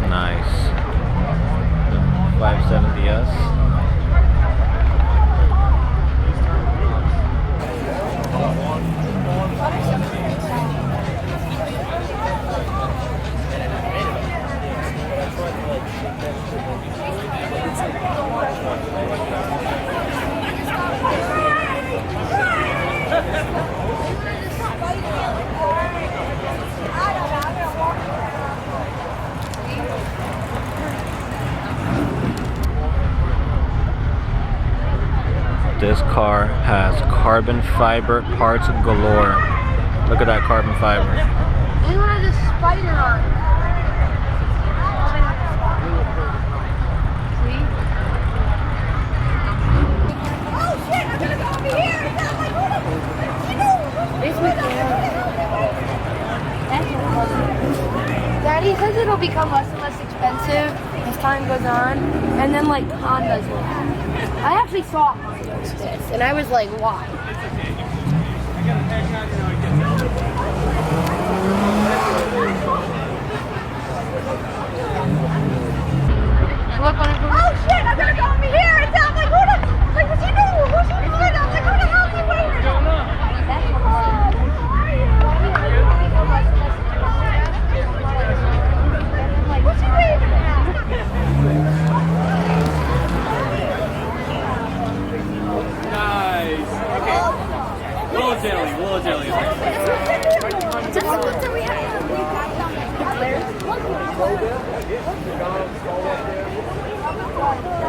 Nice. 570S. This car has carbon fiber parts galore. Look at that carbon fiber. This one has a spider on it. See? Oh shit, I'm gonna go over here! It's McLaren. Daddy says it'll become less and less expensive as time goes on, and then like Hondas will have. I actually saw Hondas this, and I was like, why? Look on it. Oh shit! I'm gonna go over here! And I'm like, who the? Like, what's he doing? Who's he doing? I'm like, who the hell is he waiting? That's what's he waving at? Nice. Okay. Little jelly. Just the ones that we have. McLaren.